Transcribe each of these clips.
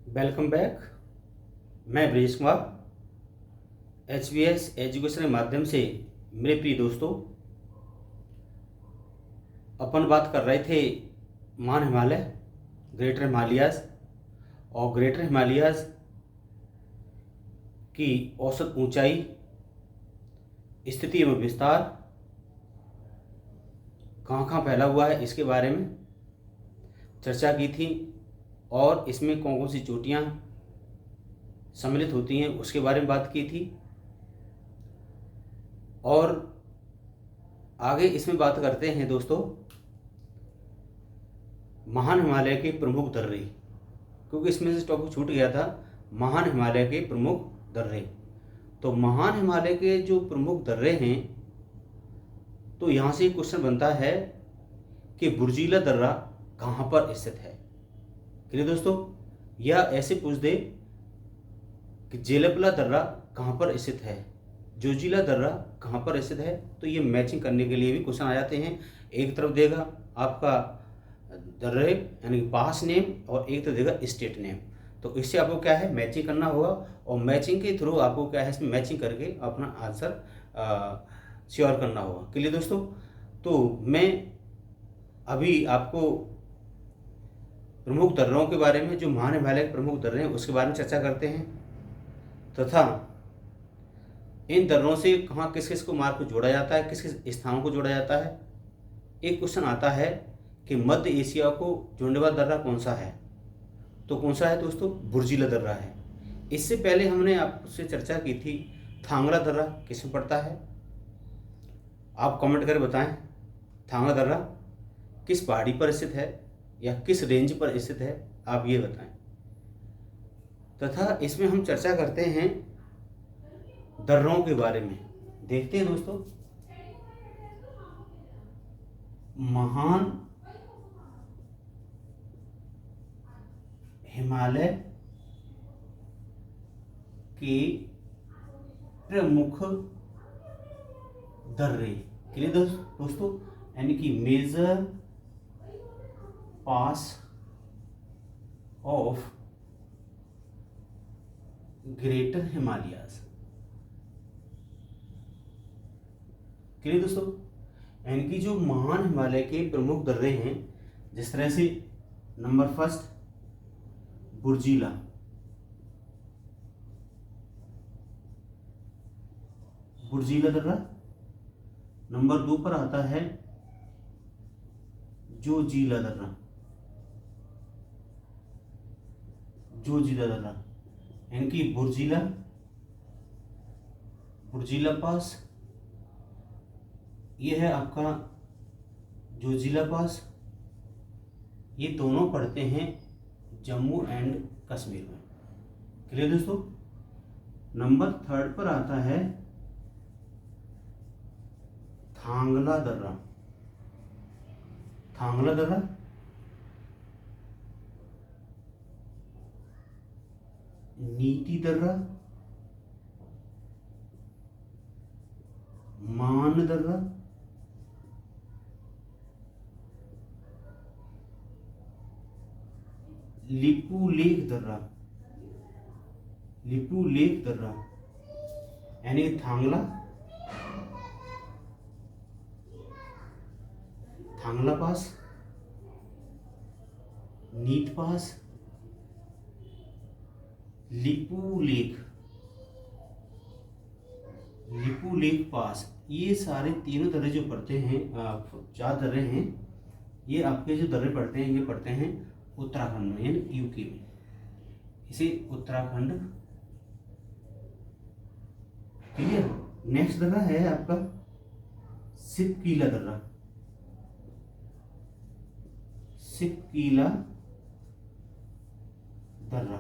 Welcome back. मैं Brajesh Kumar. HBS education के माध्यम से मेरे प्रिय दोस्तों, अपन बात कर रहे थे मान हिमालय, ग्रेटर हिमालयाज और ग्रेटर हिमालयाज की औसत ऊंचाई, स्थिति एवं विस्तार, कहाँ कहाँ फैला हुआ है इसके बारे में चर्चा की थी और इसमें कौन कौन सी चोटियाँ सम्मिलित होती हैं उसके बारे में बात की थी। और आगे इसमें बात करते हैं दोस्तों महान हिमालय के प्रमुख दर्रे, क्योंकि इसमें से टॉपिक छूट गया था महान हिमालय के प्रमुख दर्रे। तो महान हिमालय के जो प्रमुख दर्रे हैं, तो यहाँ से क्वेश्चन बनता है कि बुर्जीला दर्रा कहाँ पर स्थित है। क्लियर दोस्तों, या ऐसे पूछ दे कि जेलपला दर्रा कहाँ पर स्थित है, जोजिला दर्रा कहाँ पर स्थित है, तो ये मैचिंग करने के लिए भी क्वेश्चन आ जाते हैं। एक तरफ देगा आपका दर्रे यानी पास नेम और एक तरफ देगा स्टेट नेम। तो इससे आपको क्या है मैचिंग करना होगा और मैचिंग के थ्रू आपको क्या है इसमें मैचिंग करके अपना आंसर श्योर करना होगा। क्लियर दोस्तों, तो मैं अभी आपको प्रमुख दर्रों के बारे में, जो महान हिमालय के प्रमुख दर्रे हैं उसके बारे में चर्चा करते हैं तथा इन दर्रों से कहाँ किस किस को मार्ग को जोड़ा जाता है, किस किस स्थानों को जोड़ा जाता है। एक क्वेश्चन आता है कि मध्य एशिया को जोड़ने वाला दर्रा कौन सा है, तो कौन सा है दोस्तों, बुर्जीला दर्रा है। इससे पहले हमने आपसे चर्चा की थी थांगला दर्रा किसमें पड़ता है। आप कमेंट करके बताएं थांगला दर्रा किस पहाड़ी पर स्थित है या किस रेंज पर स्थित है, आप ये बताएं। तथा इसमें हम चर्चा करते हैं दर्रों के बारे में। देखते हैं दोस्तों, महान हिमालय के प्रमुख दर्रे के लिए दोस्तों यानी कि major pass of greater Himalayas के लिए दोस्तों, यानी कि जो महान हिमालय के प्रमुख दर्रे हैं, जिस तरह से नंबर फर्स्ट बुर्जीला, बुर्जीला दर्रा। नंबर 2 पर आता है जोजिला दर्रा, जोजिला दर्रा यानी कि बुर्जीला, बुर्जीला पास, ये है आपका जोजिला पास। ये दोनों पड़ते हैं जम्मू एंड कश्मीर में। क्लियर दोस्तों, नंबर 3 पर आता है थांगला दर्रा, थांगला दर्रा नीति दर्रा, मान दर्रा, लिपू लेक दर्रा, लिपू लेक दर्रा यानी थांगला, थांगला पास, नीत पास, लिपू लेक, लिपू लेक पास। ये सारे तीनों दर्रे जो पड़ते हैं, 4 दर्रे हैं, ये आपके जो दर्रे पड़ते हैं ये पड़ते हैं उत्तराखंड में यानी यूके में। इसे उत्तराखंड। क्लियर। नेक्स्ट दर्रा है आपका सिपकीला दर्रा, सिपकीला दर्रा,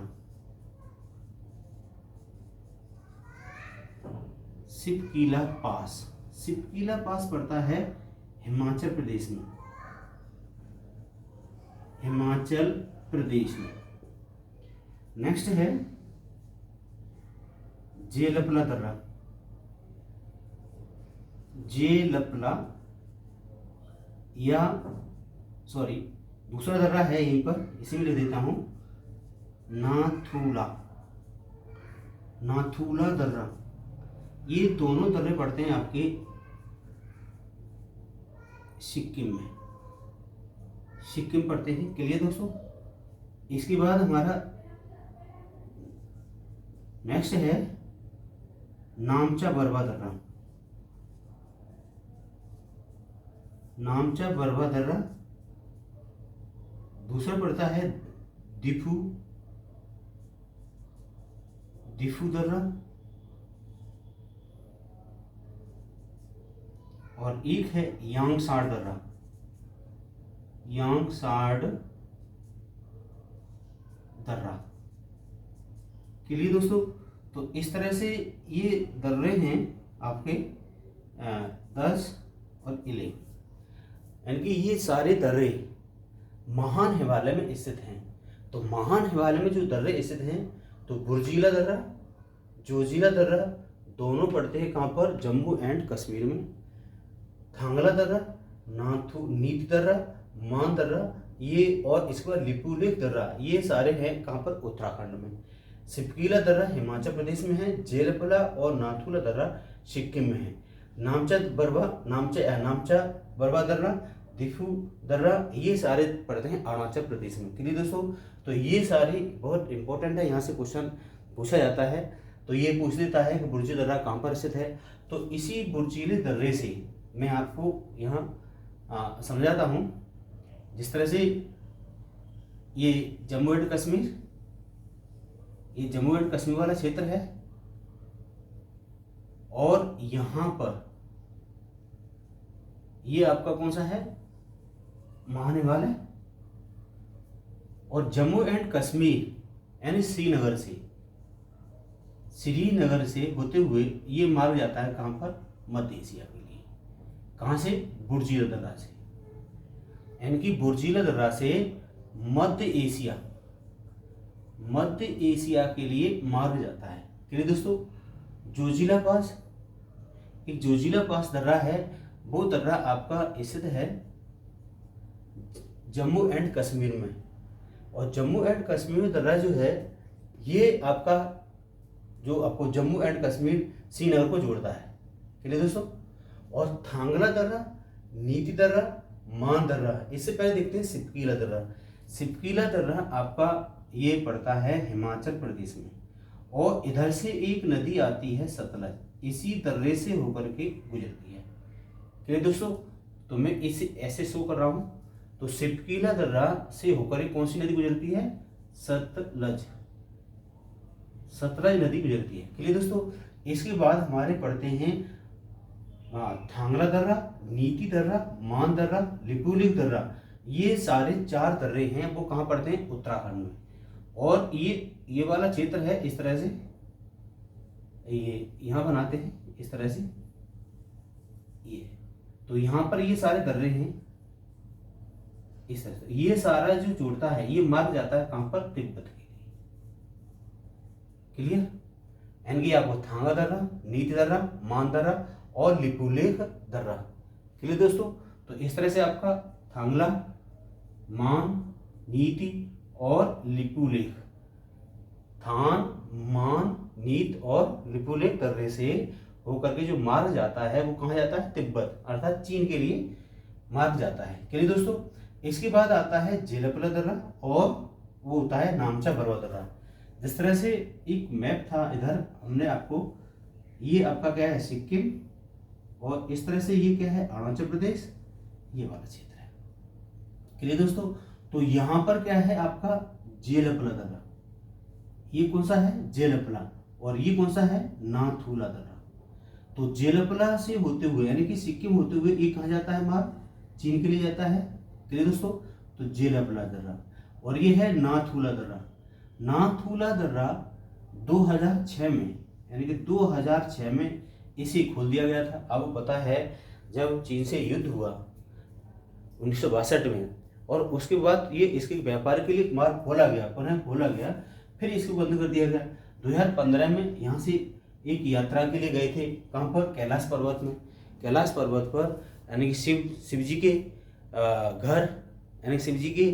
सिपकीला पास। सिपकीला पास पड़ता है हिमाचल प्रदेश में, हिमाचल प्रदेश में। नेक्स्ट है जेलपला दर्रा, जेलपला या सॉरी दूसरा दर्रा है यहीं पर, इसी में लिख देता हूं नाथुला, नाथुला दर्रा, ये दोनों दर्रे पड़ते हैं आपके सिक्किम में, सिक्किम पड़ते हैं। क्लियर दोस्तों। इसके बाद हमारा नेक्स्ट है नामचा बरवा दर्रा, नामचा बरवा दर्रा। दूसरा पड़ता है दिफू, दिफू दर्रा, और एक है यांगसार दर्रा, यांगसार दर्रा। क्लियर दोस्तों। तो इस तरह से ये दर्रे हैं आपके 10 और 11, यानी कि ये सारे दर्रे महान हिमालय में स्थित हैं। तो महान हिमालय में जो दर्रे स्थित हैं, तो बुर्जीला दर्रा, जोजिला दर्रा, दोनों पड़ते हैं कहाँ पर, जम्मू एंड कश्मीर में। थांगला दर्रा, नीति दर्रा, मान दर्रा, ये और इसके बाद लिपुलेख दर्रा, ये सारे हैं कहाँ पर, उत्तराखंड में। सिपकीला दर्रा हिमाचल प्रदेश में है। जेलपला और नाथुला दर्रा सिक्किम में है। नामचा बरवा दर्रा, दिफू दर्रा, ये सारे पड़ते हैं अरुणाचल प्रदेश में। क्लियर दोस्तों। तो ये सारी बहुत इंपॉर्टेंट है, यहाँ से क्वेश्चन पूछा जाता है। तो ये पूछ देता है कि बुर्जी दर्रा कहाँ पर स्थित है। तो इसी बुर्जीले दर्रे से मैं आपको यहाँ समझाता हूँ। जिस तरह से ये जम्मू एंड कश्मीर, ये जम्मू एंड कश्मीर वाला क्षेत्र है, और यहाँ पर ये आपका कौन सा है, महान हिमालय। और जम्मू एंड कश्मीर यानी श्रीनगर से होते हुए ये मार्ग जाता है कहाँ पर, मध्य एशिया के लिए। कहाँ से, बुर्जीला दर्रा से, यानी कि बुर्जीला दर्रा से मध्य एशिया के लिए मार्ग जाता है। क्लियर दोस्तों। जोजिला पास, एक जोजिला पास दर्रा है, वो दर्रा आपका स्थित है जम्मू एंड कश्मीर में। और जम्मू एंड कश्मीर दर्रा जो है, ये आपका जो आपको जम्मू एंड कश्मीर श्रीनगर को जोड़ता है। क्लियर दोस्तों। और थांगला दर्रा, नीति दर्रा, मान दर्रा, इससे पहले देखते हैं सिपकीला दर्रा। सिपकीला दर्रा आपका ये पड़ता है हिमाचल प्रदेश में, और इधर से एक नदी आती है सतलज, इसी दर्रे से होकर के गुजरती है। क्लियर दोस्तों। तो मैं इसे ऐसे शो कर रहा हूँ। तो सिपकीला दर्रा से होकर के कौन सी नदी गुजरती है, सतलज, सतलज नदी गुजरती है। क्लियर दोस्तों। इसके बाद हमारे पड़ते हैं थांगला दर्रा, नीति दर्रा, मान दर्रा, लिपुलेख दर्रा। ये सारे 4 दर्रे हैं, वो कहाँ पड़ते हैं, उत्तराखंड में। और ये वाला क्षेत्र है इस तरह से, ये यहाँ बनाते हैं इस तरह से, ये तो यहाँ पर ये सारे दर्रे हैं इस तरह से। ये सारा जो जोड़ता है, ये मार्ग जाता है कहाँ पर, तिब्बत के लिए। क्लियर। यानी कि आपको थांगा दर्रा, नीति दर्रा, मान दर्रा और लिपुलेख दर्रा। क्लियर दोस्तों। तो इस तरह से आपका थांगला, मान, नीति और लिपुलेख, थान, मान, नीत और लिपुलेख दर्रे से होकर के जो मार्ग जाता है, वो कहाँ जाता है, तिब्बत अर्थात चीन के लिए मार्ग जाता है। क्लियर दोस्तों। इसके बाद आता है जेलपला दर्रा, और वो होता है नामचा बरवा दर्रा। जिस तरह से एक मैप था, इधर हमने आपको, ये आपका क्या है, सिक्किम, और इस तरह से ये क्या है, अरुणाचल प्रदेश, ये वाला क्षेत्र है। क्लियर दोस्तों। तो यहाँ पर क्या है आपका, जेलपला दर्रा, ये कौन सा है, जेलपला, और ये कौन सा है, नाथुला दर्रा। तो जेलपला से होते हुए यानी कि सिक्किम होते हुए ये कहाँ जाता है, मार्ग चीन के लिए जाता है। क्लियर दोस्तों। तो जेलपला दर्रा, और ये है नाथुला दर्रा। नाथुला दर्रा 2006 में, यानी कि 2006 में इसे खोल दिया गया था। आपको पता है जब चीन से युद्ध हुआ 1962 में, और उसके बाद ये इसके व्यापार के लिए मार्ग खोला गया, पुनः खोला गया, फिर इसको बंद कर दिया गया। 2015 में यहाँ से एक यात्रा के लिए गए थे, कहाँ पर, कैलाश पर्वत में। कैलाश पर्वत पर यानी कि शिव जी के घर, यानी शिव जी के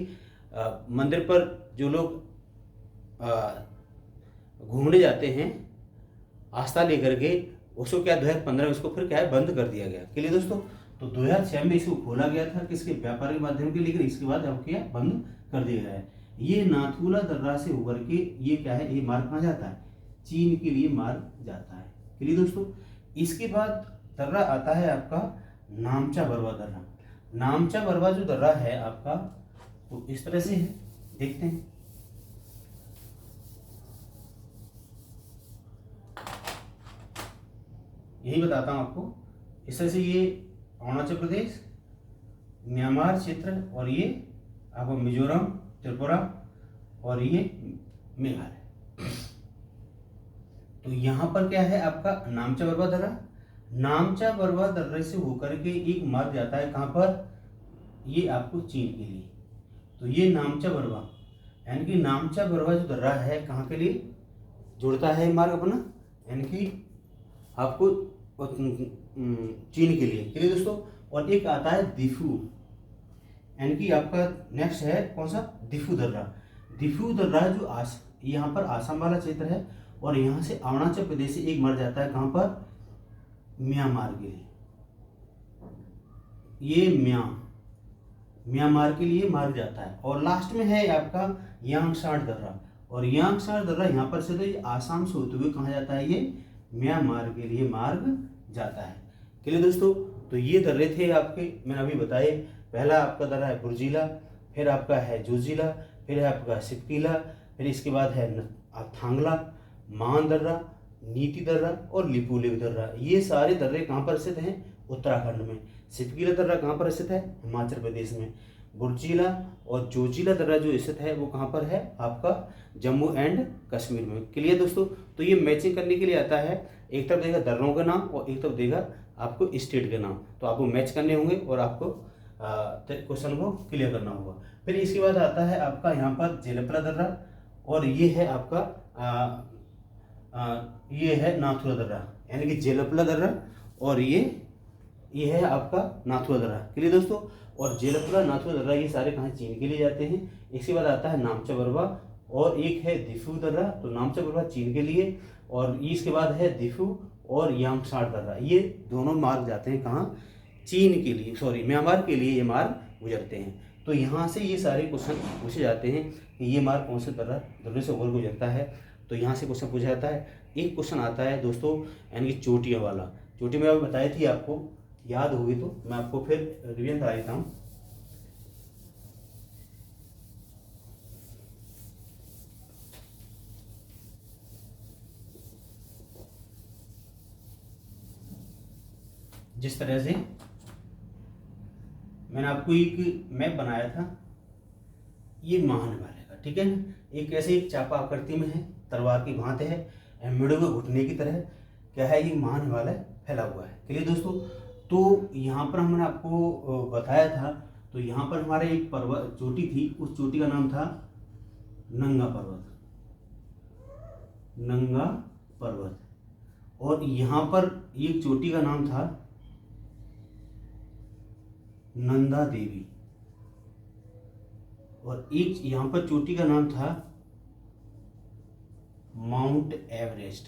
मंदिर पर जो लोग घूमने जाते हैं आस्था लेकर के, उसको क्या 2015 में उसको फिर क्या है बंद कर दिया गया। के लिए दोस्तों, तो 2006 में इसको खोला गया था किसके व्यापार के माध्यम के, लेकिन इसके बाद अब क्या बंद कर दिया गया है। ये नाथुला दर्रा से होकर के ये क्या है, ये मार्ग कहाँ जाता है, चीन के लिए मार्ग जाता है। के लिए दोस्तों, इसके बाद दर्रा आता है आपका नामचा बरवा दर्रा। नामचा बरवा जो दर्रा है आपका, तो इस तरह से है, देखते हैं। यही बताता हूँ आपको, इस तरह से ये अरुणाचल प्रदेश, म्यांमार क्षेत्र, और ये आपको मिजोरम, त्रिपुरा, और ये मेघालय। तो यहाँ पर क्या है आपका नामचा बरवा दर्रा। नामचा बरवा दर्रे से होकर के एक मार्ग जाता है कहाँ पर, ये आपको चीन के लिए। तो ये नामचा बरवा, यानी कि नामचा बरवा जो दर्रा है कहाँ के लिए जुड़ता है मार्ग अपना, यानी कि आपको चीन के लिए दोस्तों। और एक आता है दिफू, यानी कि आपका नेक्स्ट है कौन सा, दिफू दर्रा। दिफू दर्रा जो यहाँ पर आसाम वाला क्षेत्र है, और यहाँ से अरुणाचल प्रदेश से एक मार्ग जाता है कहाँ पर, म्यांमार के लिए। ये म्यांमार के लिए मार्ग जाता है। और लास्ट में है आपका यांगसार दर्रा, और यांगसार दर्रा यहाँ पर से तो ये आसाम से होते हुए कहाँ जाता है, ये म्यांमार के लिए मार्ग जाता है। के लिए दोस्तों, तो ये दर्रे थे आपके, मैंने अभी बताए। पहला आपका दर्रा है बुर्जिला, फिर आपका है जोजिला, फिर है आपका सिपकीला, फिर इसके बाद है थांगला, मान दर्रा, नीति दर्रा और लिपुलेख दर्रा। ये सारे दर्रे कहाँ पर स्थित हैं, उत्तराखंड में। सिपकीला दर्रा कहाँ पर स्थित है, हिमाचल प्रदेश में। बुर्जिला और जोजिला दर्रा जो स्थित है वो कहाँ पर है, आपका जम्मू एंड कश्मीर में। क्लियर दोस्तों, तो ये मैचिंग करने के लिए आता है, एक तरफ देगा दर्रों का नाम और एक तरफ देगा आपको स्टेट के नाम। तो आपको मैच करने होंगे और आपको क्वेश्चन को क्लियर करना होगा। फिर इसके बाद आता है आपका यहाँ पर जेलपला दर्रा, और ये है आपका ये है नाथुला दर्रा, यानी कि जेलपला दर्रा, और ये है आपका नाथुला दर्रा। क्लियर दोस्तों, और जेलपला, नाथुला दर्रा ये सारे कहाँ चीन के लिए जाते हैं। इसके बाद आता है नामचा बरवा, और एक है दिफू दर्रा। तो नामचा बरवा चीन के लिए, और इसके बाद है दिफू और यांगसार दर्रा। ये दोनों मार्ग जाते हैं कहाँ, चीन के लिए, सॉरी म्यांमार के लिए ये मार्ग गुजरते हैं। तो यहाँ से ये सारे क्वेश्चन पूछे जाते हैं कि ये मार्ग कौन से दर्रे से होकर गुजरता है। तो यहाँ से क्वेश्चन पूछा जाता है। एक क्वेश्चन आता है दोस्तों, यानी कि चोटियों वाला। चोटी में अभी बताई थी आपको, याद होगी तो मैं आपको फिर रिवीजन करा देता हूँ। जिस तरह से मैंने आपको एक मैप बनाया था, ये महान हिमालय का, ठीक है ना। एक ऐसे एक चापा आकृति में है, तलवार की भांति है, मुड़े हुए घुटने की तरह क्या है, ये महान हिमालय फैला हुआ है। चलिए दोस्तों, तो यहाँ पर हमने आपको बताया था, तो यहाँ पर हमारे एक पर्वत चोटी थी, उस चोटी का नाम था नंगा पर्वत, नंगा पर्वत। और यहाँ पर एक चोटी का नाम था नंदा देवी, और एक यहाँ पर चोटी का नाम था माउंट एवरेस्ट,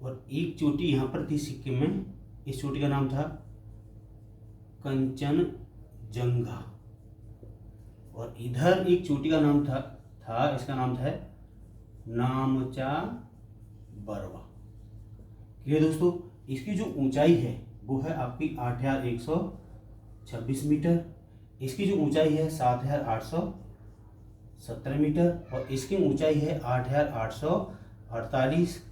और एक चोटी यहाँ पर थी सिक्किम में, इस चोटी का नाम था कंचनजंगा, और इधर एक चोटी का नाम था इसका नाम था नामचा बरवा। ये दोस्तों, इसकी जो ऊंचाई है वो है आपकी 8126 मीटर, इसकी जो ऊंचाई है 7817 मीटर, और इसकी ऊंचाई है 8848,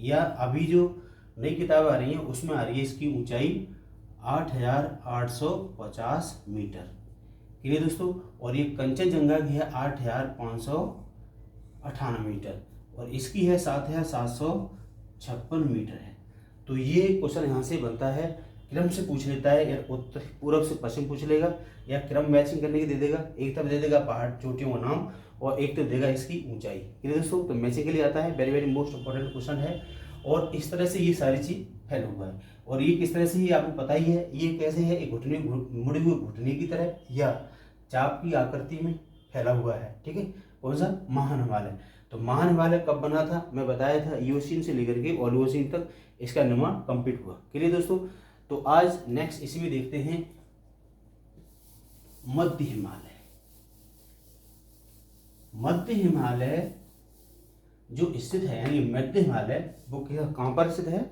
या अभी जो नई किताब आ रही है उसमें आ रही है इसकी ऊंचाई 8850 मीटर। क्लियर दोस्तों, और ये कंचनजंगा की है 8558 मीटर, और इसकी है 7756 मीटर है। तो ये क्वेश्चन यहाँ से बनता है, क्रम से पूछ लेता है, या उत्तर पूर्व से पश्चिम पूछ लेगा, या क्रम मैचिंग करने की दे देगा। एक तरफ दे देगा पहाड़ चोटियों का नाम, और एक तरफ देगा इसकी ऊंचाई। क्लियर दोस्तों, तो मैचिंग के लिए आता है, very very most important question है। और इस तरह से ये सारी चीज फैल हुआ है, और ये किस तरह से ये आपको पता ही है, ये कैसे है, एक घुटने मुड़े हुए घुटने की तरह या चाप की आकृति में, फैला हुआ है। ठीक है, कौन सा? महान हिमालय। तो महान हिमालय कब बना था? मैं बताया था इयोसीन से लेकर के ओलिगोसीन तक इसका निर्माण कंप्लीट हुआ। क्लियर दोस्तों? तो आज नेक्स्ट इसी में देखते हैं मध्य हिमालय। मध्य हिमालय जो स्थित है, यानी मध्य हिमालय वो कहाँ पर स्थित है?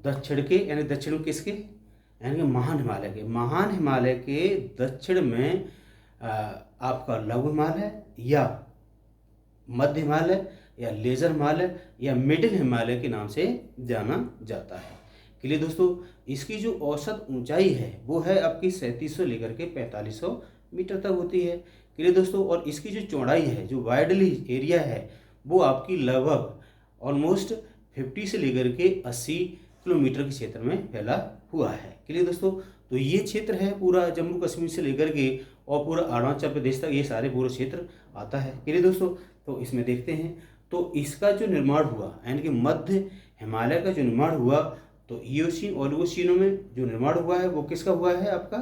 दक्षिण के, यानी दक्षिण में किसके? यानी कि महान हिमालय के। महान हिमालय के दक्षिण में आपका लघु हिमालय या मध्य हिमालय या लेजर हिमालय या मिडिल हिमालय के नाम से जाना जाता है। क्लियर दोस्तों? इसकी जो औसत ऊंचाई है वो है आपकी 3700 लेकर के 4500 मीटर तक होती है। क्लियर दोस्तों? और इसकी जो चौड़ाई है, जो वाइडली एरिया है, वो आपकी लगभग ऑलमोस्ट 50 से लेकर के 80 किलोमीटर के क्षेत्र में फैला हुआ है। क्लियर दोस्तों? तो ये क्षेत्र है पूरा जम्मू कश्मीर से लेकर के और पूरा अरुणाचल प्रदेश तक, ये सारे पूरा क्षेत्र आता है। क्लियर दोस्तों? तो इसमें देखते हैं, तो इसका जो निर्माण हुआ, यानी कि मध्य हिमालय का जो निर्माण हुआ, तो इयोसीन ओलिगोसीनों में जो निर्माण हुआ है वो किसका हुआ है? आपका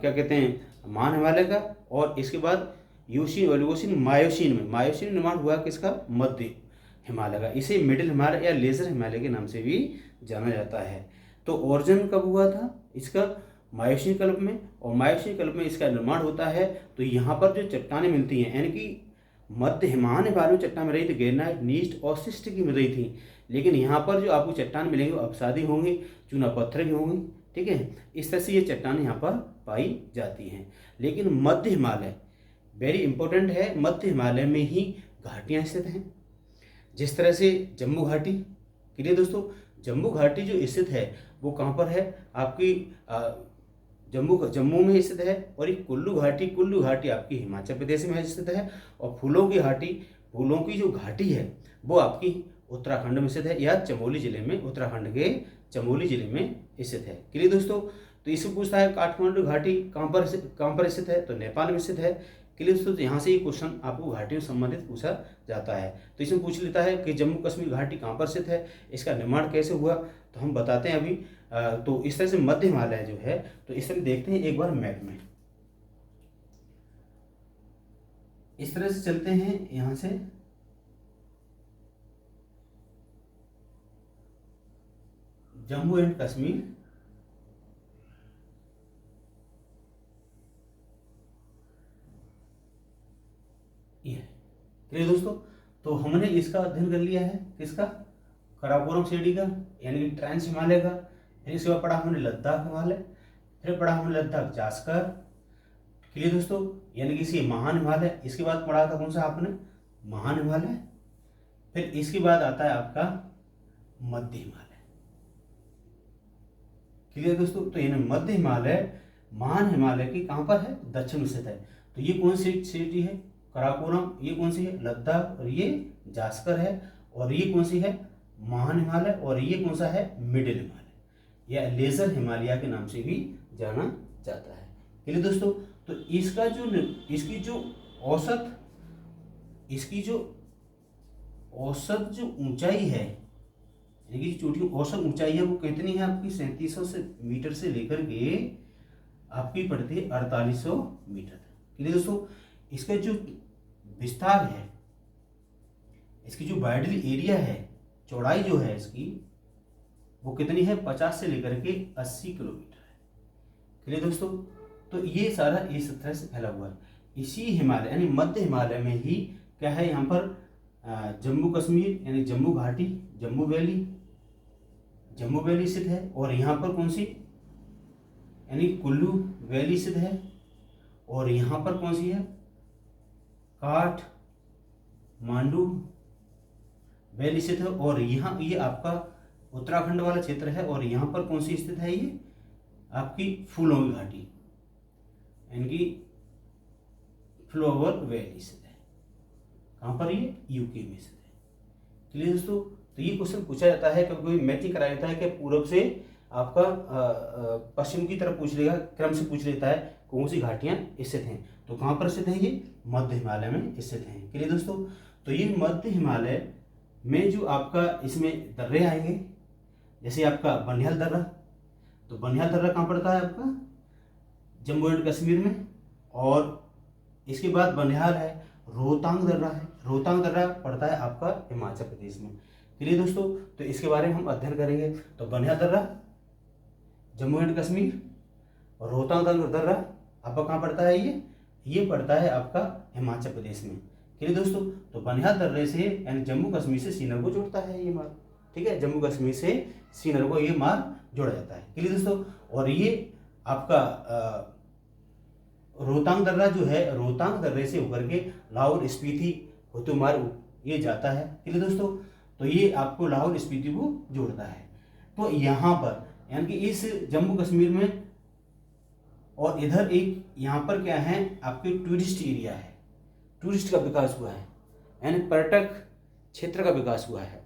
क्या कहते हैं, महान हिमालय का। और इसके बाद इयोसीन ओलिगोसीन मायोसीन में, मायोसीन निर्माण हुआ किसका? मध्य हिमालय का। इसे मिडिल हिमालय या लेजर हिमालय के नाम से भी जाना जाता है। तो ओरिजिन कब हुआ था इसका? मायोसीन कल्प में। और मायोसीन कल्प में इसका निर्माण होता है। तो यहाँ पर जो चट्टानें मिलती हैं, यानी कि मध्य महान हिमालय में चट्टान मिल रही थी, ग्रेनाइट, नीस्ट और शिस्ट की मिल रही थी, लेकिन यहाँ पर जो आपको चट्टान मिलेंगे वो अवसादी होंगी, चूना पत्थर की होंगी। ठीक है, इस तरह से ये चट्टानें यहाँ पर पाई जाती हैं। लेकिन मध्य हिमालय वेरी इंपॉर्टेंट है, मध्य हिमालय में ही घाटियाँ स्थित हैं, जिस तरह से जम्मू घाटी। क्लियर दोस्तों? जम्मू घाटी जो स्थित है वो कहाँ पर है? आपकी जम्मू में स्थित है। और ये कुल्लू घाटी आपकी हिमाचल प्रदेश में स्थित है। और फूलों की जो घाटी है वो आपकी उत्तराखंड में स्थित है, या चमोली जिले में, उत्तराखंड के चमोली जिले में स्थित है। क्लियर दोस्तों? तो इससे पूछता है काठमांडू घाटी कहाँ पर स्थित है? तो नेपाल में स्थित है। क्लियर दोस्तों? तो यहाँ से ये क्वेश्चन आपको घाटियों से संबंधित पूछा जाता है। तो इसमें पूछ लेता है कि जम्मू कश्मीर घाटी कहाँ पर स्थित है, इसका निर्माण कैसे हुआ, तो हम बताते हैं अभी। तो इस तरह से मध्य हिमालय जो है, तो इस तरह देखते हैं एक बार मैप में। इस तरह से चलते हैं यहाँ से, जम्मू एंड कश्मीर, ये है। क्लियर दोस्तों? तो हमने इसका अध्ययन कर लिया है, किसका? काराकोरम श्रेणी का, यानी कि ट्रांस हिमालय का। फिर इसके बाद पढ़ा हमने लद्दाख हिमालय, फिर पढ़ा हमने लद्दाख जास्कर। क्लियर दोस्तों? यानी कि इसी महान हिमालय। इसके बाद पढ़ा था कौन सा आपने? महान हिमालय। फिर इसके बाद आता है आपका मध्य हिमालय। क्लियर दोस्तों? तो यानी मध्य हिमालय महान हिमालय की कहाँ पर है? दक्षिण में स्थित है। तो ये कौन सी श्रेणी है? काराकोरम। ये कौन सी है? लद्दाख। और ये जास्कर है। और ये कौन सी है? महान हिमालय। और ये कौन सा है? मिडिल हिमालय या लेजर हिमालय के नाम से भी जाना जाता है। क्लियर दोस्तों? तो इसकी जो औसत जो ऊंचाई है, यानी कि चोटी औसत ऊंचाई है, वो कितनी है आपकी? 3700 मीटर से लेकर के आपकी पड़ती है 4800 मीटर तक। क्लियर दोस्तों? इसका जो विस्तार है, इसकी जो वाइडली एरिया है, चौड़ाई जो है इसकी, वो कितनी है? 50 से लेकर के 80 किलोमीटर है। क्लियर दोस्तों? तो ये सारा इस तरह से फैला हुआ है। इसी हिमालय यानी मध्य हिमालय में ही क्या है? यहाँ पर जम्मू कश्मीर यानी जम्मू घाटी, जम्मू वैली स्थित है। और यहाँ पर कौन सी? यानी कुल्लू वैली स्थित है। और यहाँ पर कौन सी है? काठमांडू वैली स्थित है। और यहाँ ये आपका उत्तराखंड वाला क्षेत्र है। और यहाँ पर कौन सी स्थित है? ये आपकी फूलों की घाटी, यानी कि फ्लावर वैली स्थित है। कहाँ पर? ये यूके में स्थित है। क्लियर दोस्तों? तो ये क्वेश्चन पूछा जाता है, क्योंकि मैचिंग कराया जाता है कि पूर्व से आपका पश्चिम की तरफ पूछ लेगा, क्रम से पूछ लेता है कौन सी घाटियाँ स्थित हैं। तो कहाँ पर स्थित है? ये मध्य हिमालय में स्थित हैं। क्लियर दोस्तों? तो ये मध्य हिमालय में जो आपका इसमें दर्रे आएंगे, जैसे आपका बनिहाल दर्रा। तो बनिहाल दर्रा कहाँ पड़ता है? आपका जम्मू एंड कश्मीर में। और इसके बाद बनिहाल है, रोहतांग दर्रा है। रोहतांग दर्रा पड़ता है आपका हिमाचल प्रदेश में। चलिए दोस्तों, तो इसके बारे में हम अध्ययन करेंगे। तो बनिहाल दर्रा जम्मू एंड कश्मीर, और रोहतांग दर्रा आपका कहाँ पड़ता है? ये पड़ता है आपका हिमाचल प्रदेश में। चलिए दोस्तों, तो बनिहाल दर्रे से यानी जम्मू कश्मीर से श्रीनगर को जोड़ता है ये मार्ग। ठीक है, जम्मू कश्मीर से श्रीनगर को ये मार्ग जोड़ा जाता है। चलिए दोस्तों, और ये आपका रोहतांग दर्रा जो है, रोहतांग दर्रे से होकर के लाहौर स्पीति होते मार्ग ये जाता है। चलिए दोस्तों, तो ये आपको लाहौर स्पीति को जोड़ता है। तो यहाँ पर यानी कि इस जम्मू कश्मीर में, और इधर एक यहाँ पर क्या है आपके टूरिस्ट एरिया है, टूरिस्ट का विकास हुआ है, यानी पर्यटक क्षेत्र का विकास हुआ है,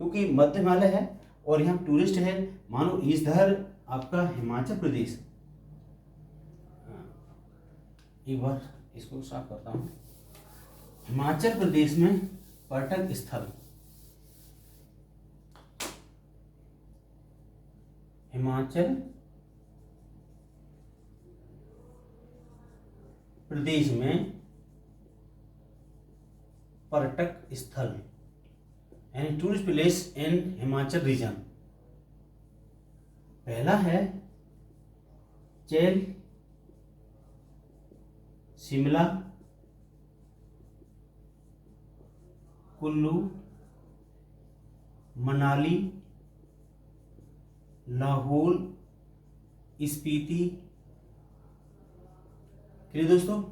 क्योंकि मध्य हिमालय है और यहाँ टूरिस्ट है। मानो इधर आपका हिमाचल प्रदेश, एक बार इसको साफ करता हूँ, हिमाचल प्रदेश में पर्यटक स्थल, हिमाचल प्रदेश में पर्यटक स्थल यानी tourist place in Himachal region, पहला है चैल, शिमला, कुल्लू, मनाली, लाहौल स्पीति, चलिए दोस्तों,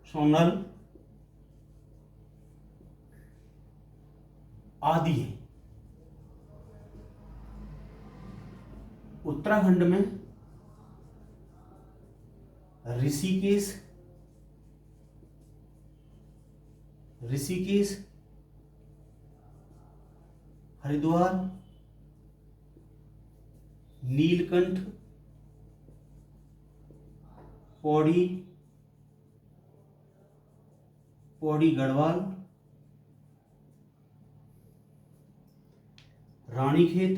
सोनल आदि है। उत्तराखंड में ऋषिकेश, हरिद्वार, नीलकंठ, पौड़ी गढ़वाल, रानीखेत,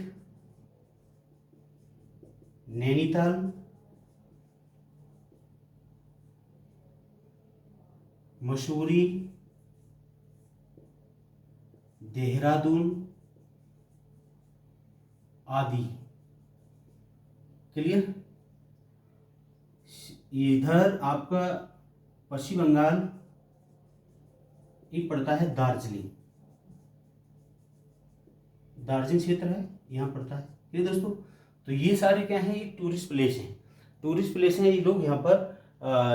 नैनीताल, मसूरी, देहरादून आदि। क्लियर? इधर आपका पश्चिम बंगाल एक पड़ता है दार्जिलिंग क्षेत्र है, यहाँ पड़ता है। ये दोस्तों, तो ये सारे क्या हैं, ये टूरिस्ट प्लेस हैं। टूरिस्ट प्लेस हैं, ये लोग यहाँ पर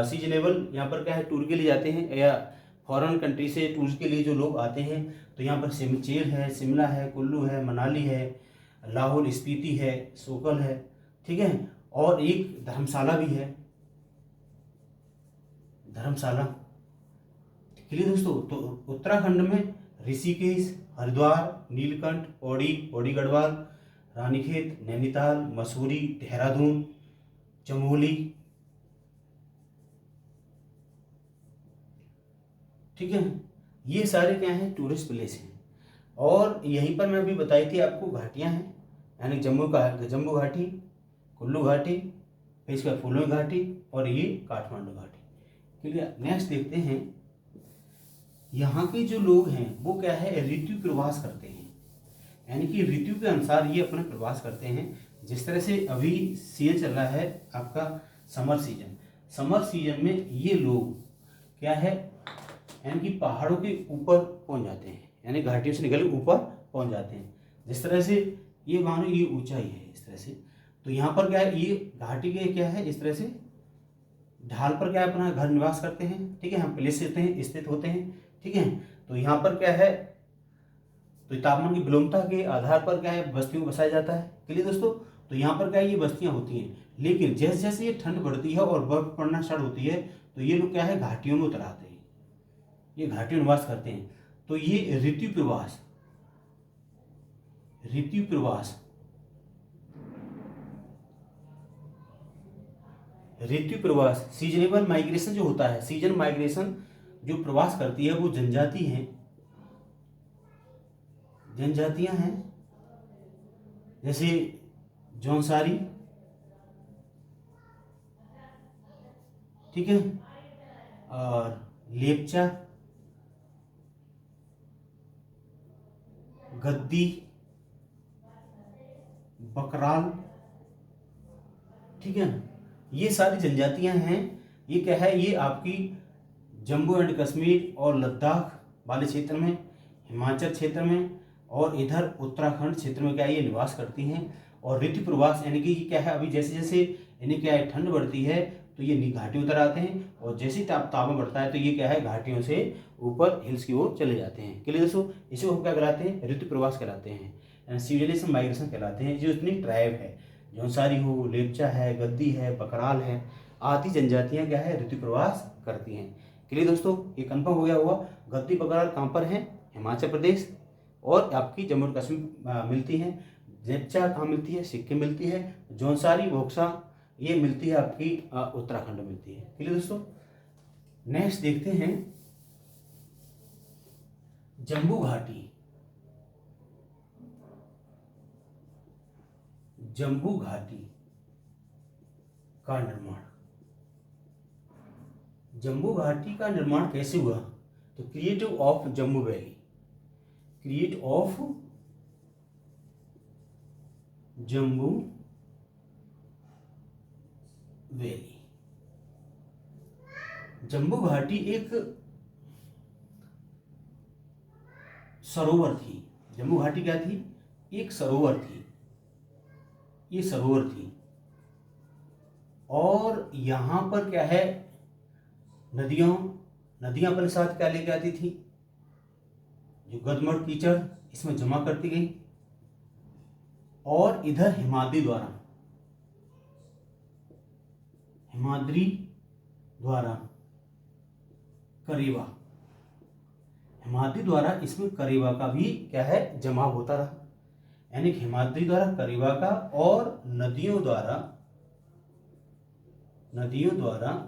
सीजनेबल यहाँ पर क्या है टूर के लिए जाते हैं, या फॉरेन कंट्री से टूर के लिए जो लोग आते हैं, तो यहाँ पर चेल है, शिमला है, कुल्लू है, मनाली है, लाहौल स्पीति है, सोकल है, ठीक है, और एक धर्मशाला भी है, धर्मशाला। चलिए दोस्तों, तो उत्तराखंड में ऋषिकेश, हरिद्वार, नीलकंठ, पौड़ी गढ़वाल, रानीखेत, नैनीताल, मसूरी, देहरादून, चमोली, ठीक है, ये सारे क्या हैं टूरिस्ट प्लेस हैं। और यहीं पर मैं अभी बताई थी आपको घाटियां हैं, यानी जम्मू घाटी, कुल्लू घाटी, फिर इसके बाद फूलों घाटी, और ये काठमांडू घाटी। क्लियर? नेक्स्ट देखते हैं, यहाँ के जो लोग हैं वो क्या है ऋतु प्रवास करते हैं, यानी कि ऋतु के अनुसार ये अपना प्रवास करते हैं। जिस तरह से अभी सीजन चल रहा है आपका समर सीजन में ये लोग क्या है यानी कि पहाड़ों के ऊपर पहुंच जाते हैं, यानी घाटियों से निकल ऊपर पहुंच जाते हैं। जिस तरह से ये मानो ये ऊंचाई है इस तरह से, तो यहाँ पर क्या है ये घाटी के क्या है इस तरह से ढाल पर क्या है अपना घर निवास करते हैं, ठीक है, हम प्लेस स्थित होते हैं, ठीक है। तो यहाँ पर क्या है तो तापमान की विलोमता के आधार पर क्या है बस्तियों को बसाया जाता है। चलिए दोस्तों, तो यहाँ पर क्या है ये बस्तियाँ होती हैं, लेकिन जैसे जैसे ये ठंड बढ़ती है और बर्फ पड़ना स्टार्ट होती है, तो ये लोग क्या है घाटियों में उतर आते हैं, ये घाटियों में निवास करते हैं। तो ये ऋतु प्रवास सीजनेबल माइग्रेशन जो होता है, सीजन माइग्रेशन जो प्रवास करती है वो जनजातियां हैं, जैसे जौनसारी, ठीक है, और लेपचा, गद्दी, बकराल, ठीक है ना। ये सारी जनजातियां हैं। ये क्या है, ये आपकी जम्मू एंड कश्मीर और लद्दाख वाले क्षेत्र में, हिमाचल क्षेत्र में और इधर उत्तराखंड क्षेत्र में क्या ये निवास करती हैं। और ऋतु प्रवास यानी कि क्या है, अभी जैसे जैसे इन्हें क्या है ठंड बढ़ती है तो ये घाटियों उतर आते हैं, और जैसे तापमान बढ़ता है तो ये क्या है घाटियों से ऊपर हिल्स की ओर चले जाते हैं। क्लियर दोस्तों, इसी को हम क्या कहलाते हैं, ऋतु प्रवास कहलाते हैं, सीजनल माइग्रेशन कहलाते हैं। जो इतनी ट्राइब है, जौनसारी हो, लेपचा है, गद्दी है, बकराल है, आदि जनजातियां क्या है ऋतु प्रवास करती हैं। क्लियर दोस्तों, ये कंफर्म हो गया हुआ। गद्दी बकराल कहाँ पर है, हिमाचल प्रदेश और आपकी जम्मू कश्मीर मिलती हैं। लेपचा कहाँ मिलती है, सिक्किम मिलती है। जौनसारी बोक्सा ये मिलती है आपकी उत्तराखंड मिलती है। क्लियर दोस्तों, नेक्स्ट देखते हैं जम्बू घाटी। जम्बू घाटी का निर्माण, जम्बू घाटी का निर्माण कैसे हुआ, तो creative of Jambu valley, create of Jambu valley. Jambu घाटी एक सरोवर थी। जम्बू घाटी क्या थी, एक सरोवर थी। ये सरोवर थी और यहां पर क्या है नदियां अपने साथ क्या लेके आती थी, जो गदमड़ कीचड़ इसमें जमा करती गई। और इधर हिमाद्री द्वारा करेवा, हिमाद्री द्वारा इसमें करेवा का भी क्या है जमाव होता रहा। यानी हिमाद्री द्वारा करेवा का और नदियों द्वारा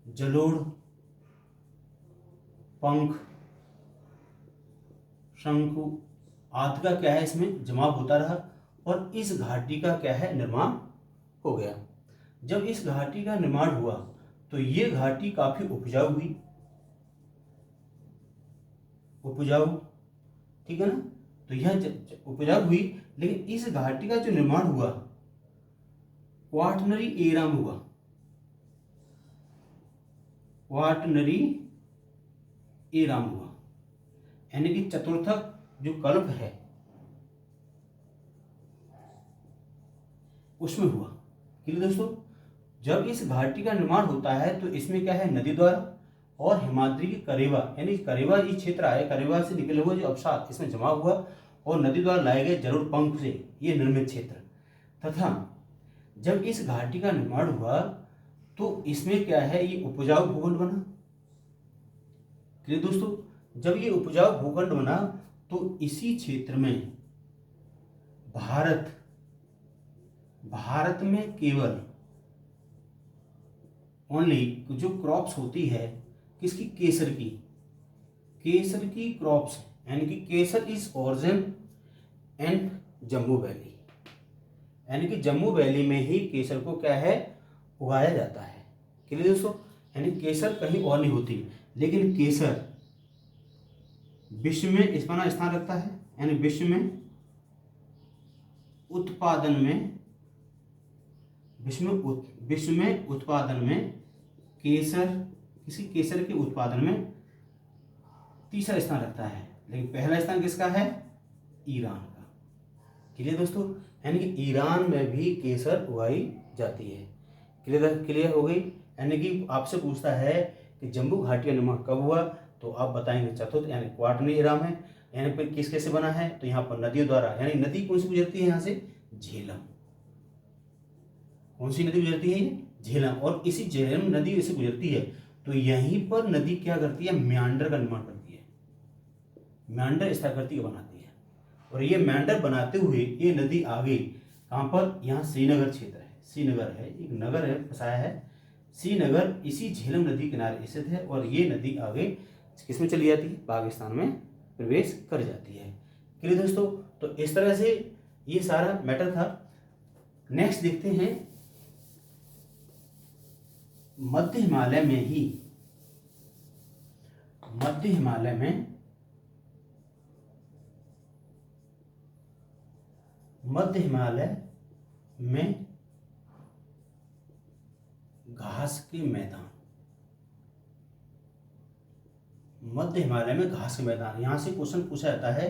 जलोढ़, पंख, शंकु आदि का क्या है इसमें जमाव होता रहा और इस घाटी का क्या है निर्माण हो गया। जब इस घाटी का निर्माण हुआ तो ये घाटी काफी उपजाऊ हुई, ठीक है ना। तो यह उपजाऊ हुई, लेकिन इस घाटी का जो निर्माण हुआ क्वाटरनरी एरा में हुआ। क्वाटरनरी एरा में हुआ यानी कि चतुर्थक जो कल्प है उसमें हुआ। क्लियर दोस्तों, जब इस घाटी का निर्माण होता है तो इसमें क्या है नदी द्वारा और हिमाद्री की करेवा, यानी करेवा ये क्षेत्र आए, करेवा से निकले हुए जो अवसाद इसमें जमा हुआ और नदी द्वारा लाए गए जलोढ़ पंख से ये निर्मित क्षेत्र। तथा जब इस घाटी का निर्माण हुआ तो इसमें क्या है ये उपजाऊ भूखंड बना। क्लियर दोस्तों, जब ये उपजाऊ भूखंड बना तो इसी क्षेत्र में भारत में केवल ओनली जो क्रॉप्स होती है किसकी, केसर की क्रॉप्स, यानी कि केसर is origin and Jammu valley, यानी कि जम्मू वैली में ही केसर को क्या है उगाया जाता है। क्लियर दोस्तों, यानी केसर कहीं और नहीं होती, लेकिन केसर विश्व में अपना स्थान रखता है। यानी विश्व में उत्पादन में केसर के उत्पादन में तीसरा स्थान रखता है, लेकिन पहला स्थान किसका है, ईरान का। क्लियर दोस्तों, यानी कि ईरान में भी केसर उगाई जाती है। क्लियर हो गई। यानी कि आपसे पूछता है कि जम्बू घाटी का निर्माण कब हुआ, तो आप बताएंगे चतुर्थ यानी क्वाटरनरी एरा में। यानी पर किस कैसे बना है, तो यहाँ पर नदियों द्वारा, यानी नदी कौन सी गुजरती है यहाँ से, झेलम। कौन सी नदी गुजरती है, झेलम। और इसी झेलम नदी ऐसे गुजरती है तो यहीं पर नदी क्या करती है, म्यांडर का निर्माण करती है, म्यांडर स्थलाकृति बनाती है। और ये म्यांडर बनाते हुए ये नदी आगे कहाँ पर, यहाँ श्रीनगर क्षेत्र है, श्रीनगर है एक नगर है बसाया है, श्रीनगर इसी झेलम नदी किनारे स्थित है। और ये नदी आगे किसमें चली जाती है, पाकिस्तान में प्रवेश कर जाती है। क्लियर दोस्तों, तो इस तरह से ये सारा मैटर था। नेक्स्ट देखते हैं मध्य हिमालय में ही मध्य हिमालय में घास के मैदान, मध्य हिमालय में घास के मैदान। यहां से क्वेश्चन पूछा जाता है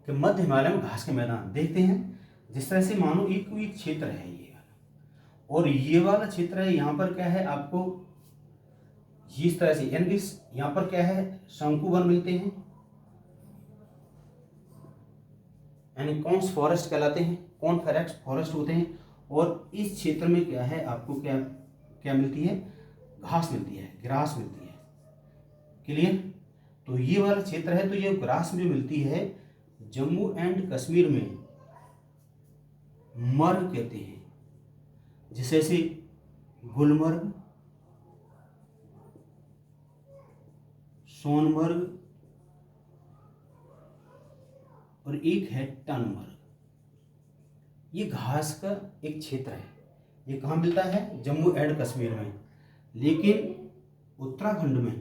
कि मध्य हिमालय में घास के मैदान। देखते हैं, जिस तरह से मानो एक क्षेत्र है ये वाला, और ये वाला क्षेत्र है, यहाँ पर क्या है आपको इस तरह से, यानी कि यहाँ पर क्या है शंकु वन मिलते हैं, यानी कॉन्स फॉरेस्ट कहलाते हैं, कॉन्फेरेक्स फॉरेस्ट होते हैं। और इस क्षेत्र में क्या है आपको क्या क्या मिलती है, घास मिलती है, ग्रास मिलती है। क्लियर? तो ये वाला क्षेत्र है, तो ये ग्रास में मिलती है, जम्मू एंड कश्मीर में मर्ग कहते हैं, जैसे गुलमर्ग, सोनमर्ग और एक है टनमर्ग। ये घास का एक क्षेत्र है। ये कहाँ मिलता है? जम्मू एंड कश्मीर में। लेकिन उत्तराखंड में,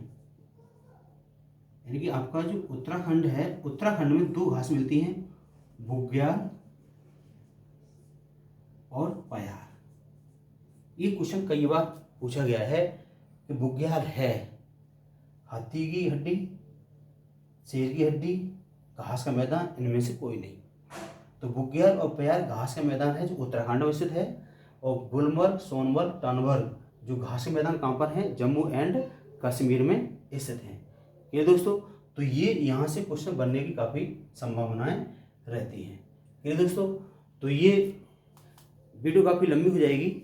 यानी कि आपका जो उत्तराखंड है, उत्तराखंड में दो घास मिलती हैं, बुग्याल और पयार। ये क्वेश्चन कई बार पूछा गया है कि बुग्याल है हाथी की हड्डी, शेर की हड्डी, घास का मैदान, इनमें से कोई नहीं। तो बुग्याल और पयार घास का मैदान है जो उत्तराखंड में स्थित है, और गुलमर्ग, सोनमर्ग, टनमर्ग जो घास के मैदान कहाँ पर है? जम्मू एंड कश्मीर में स्थित हैं। ये दोस्तों, तो ये यहाँ से क्वेश्चन बनने की काफ़ी संभावनाएं रहती हैं। ये दोस्तों, तो ये वीडियो काफ़ी लंबी हो जाएगी।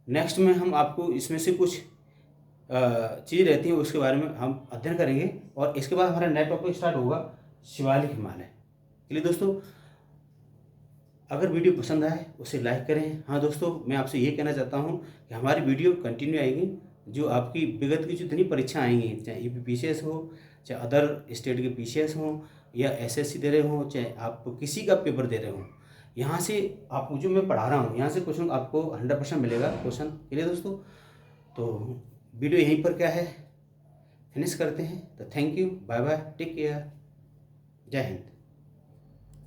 नेक्स्ट में हम आपको इसमें से कुछ चीज़ रहती हैं उसके बारे में हम अध्ययन करेंगे, और इसके बाद हमारा नया टॉपिक स्टार्ट होगा शिवालिक हिमालय। इसलिए दोस्तों, अगर वीडियो पसंद आए उसे लाइक करें। हाँ दोस्तों, मैं आपसे ये कहना चाहता हूँ कि हमारी वीडियो कंटिन्यू आएगी। जो आपकी विगत की जितनी परीक्षा आएंगी, चाहे UPPCS हो, चाहे अदर स्टेट के PCS हो, या SSC दे रहे हो, चाहे आप किसी का पेपर दे रहे हो, यहाँ से आपको जो मैं पढ़ा रहा हूँ, यहाँ से क्वेश्चन आपको 100% मिलेगा क्वेश्चन के लिए दोस्तों। तो वीडियो यहीं पर क्या है फिनिश करते हैं। तो thank you, bye bye, take care, जय हिंद।